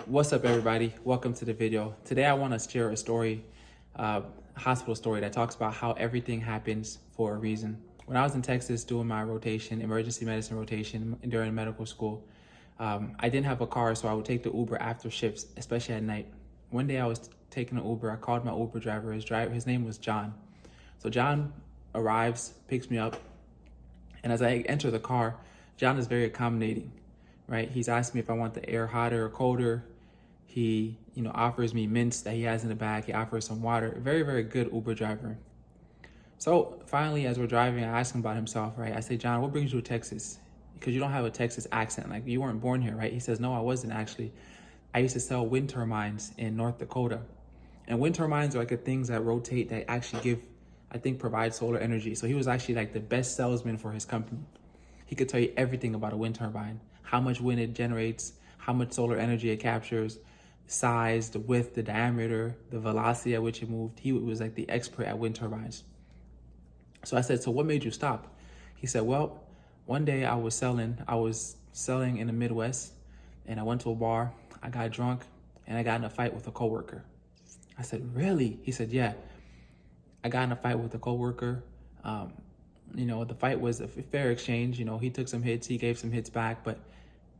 What's up, everybody? Welcome to the video. Today I want to share a story, a hospital story that talks about how everything happens for a reason. When I was in Texas doing my rotation, emergency medicine rotation during medical school, I didn't have a car, so I would take the Uber after shifts, especially at night. One day I was taking an Uber. I called my Uber driver. His name was John. So John arrives, picks me up, and as I enter the car, John is very accommodating, right? He's asking me if I want the air hotter or colder. He, offers me mints that he has in the bag. He offers some water. Very, very good Uber driver. So finally, as we're driving, I ask him about himself, right? I say, John, what brings you to Texas? Because you don't have a Texas accent. Like, you weren't born here, right? He says, no, I wasn't actually. I used to sell wind turbines in North Dakota. And wind turbines are like the things that rotate that actually provide solar energy. So he was actually like the best salesman for his company. He could tell you everything about a wind turbine, how much wind it generates, how much solar energy it captures, size, the width, the diameter, the velocity at which it moved. He was like the expert at wind turbines. So I said, so what made you stop? He said, well, one day I was selling in the Midwest, and I went to a bar, I got drunk, and I got in a fight with a coworker. I said, really? He said, yeah. I got in a fight with a coworker. The fight was a fair exchange. He took some hits, he gave some hits back, but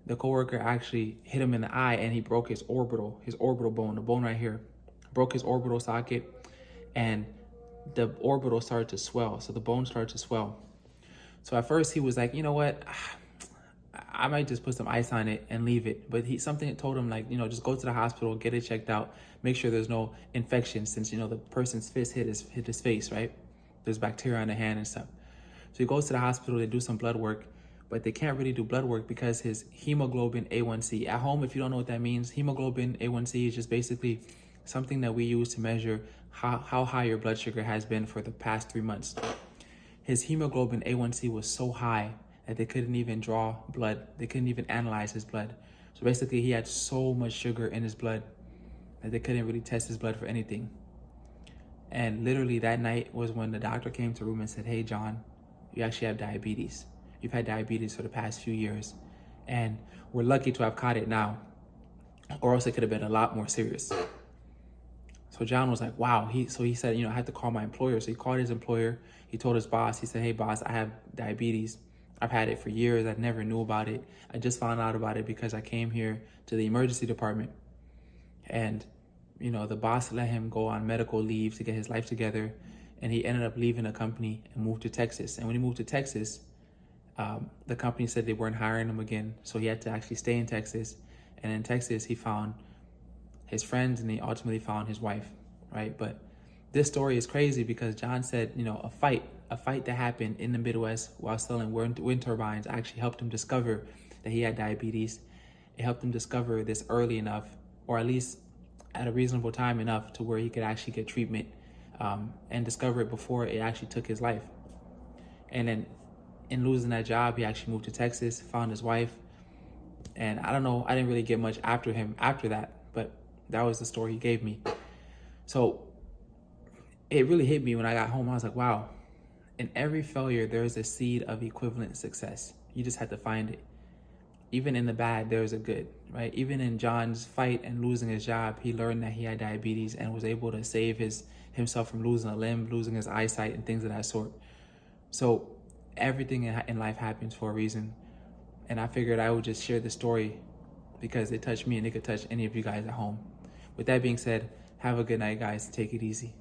the coworker actually hit him in the eye and he broke his orbital bone, the bone right here, broke his orbital socket, and the orbital started to swell. So the bone started to swell. So at first he was like, you know what? I might just put some ice on it and leave it. But something told him, like, just go to the hospital, get it checked out, make sure there's no infection, since, the person's fist hit his face, right? There's bacteria on the hand and stuff. So he goes to the hospital, they do some blood work, but they can't really do blood work because his hemoglobin A1C. At home, if you don't know what that means, hemoglobin A1C is just basically something that we use to measure how high your blood sugar has been for the past 3 months. His hemoglobin A1C was so high that they couldn't even draw blood. They couldn't even analyze his blood. So basically, he had so much sugar in his blood that they couldn't really test his blood for anything. And literally that night was when the doctor came to the room and said, hey, John, you actually have diabetes. You've had diabetes for the past few years, and we're lucky to have caught it now, or else it could have been a lot more serious. So John was like, wow. He said, I had to call my employer. So he called his employer. He told his boss, he said, hey, boss, I have diabetes. I've had it for years. I never knew about it. I just found out about it because I came here to the emergency department. And, the boss let him go on medical leave to get his life together. And he ended up leaving the company and moved to Texas. And when he moved to Texas, the company said they weren't hiring him again. So he had to actually stay in Texas. And in Texas, he found his friends and he ultimately found his wife, right? But this story is crazy because John said, a fight that happened in the Midwest while selling wind turbines actually helped him discover that he had diabetes. It helped him discover this early enough, or at least at a reasonable time enough to where he could actually get treatment and discover it before it actually took his life. And then in losing that job, he actually moved to Texas, found his wife. And I don't know, I didn't really get much after that, but that was the story he gave me. So it really hit me when I got home. I was like, wow, in every failure, there is a seed of equivalent success. You just had to find it. Even in the bad, there's a good, right? Even in John's fight and losing his job, he learned that he had diabetes and was able to save himself from losing a limb, losing his eyesight, and things of that sort. So everything in life happens for a reason. And I figured I would just share this story because it touched me and it could touch any of you guys at home. With that being said, have a good night, guys. Take it easy.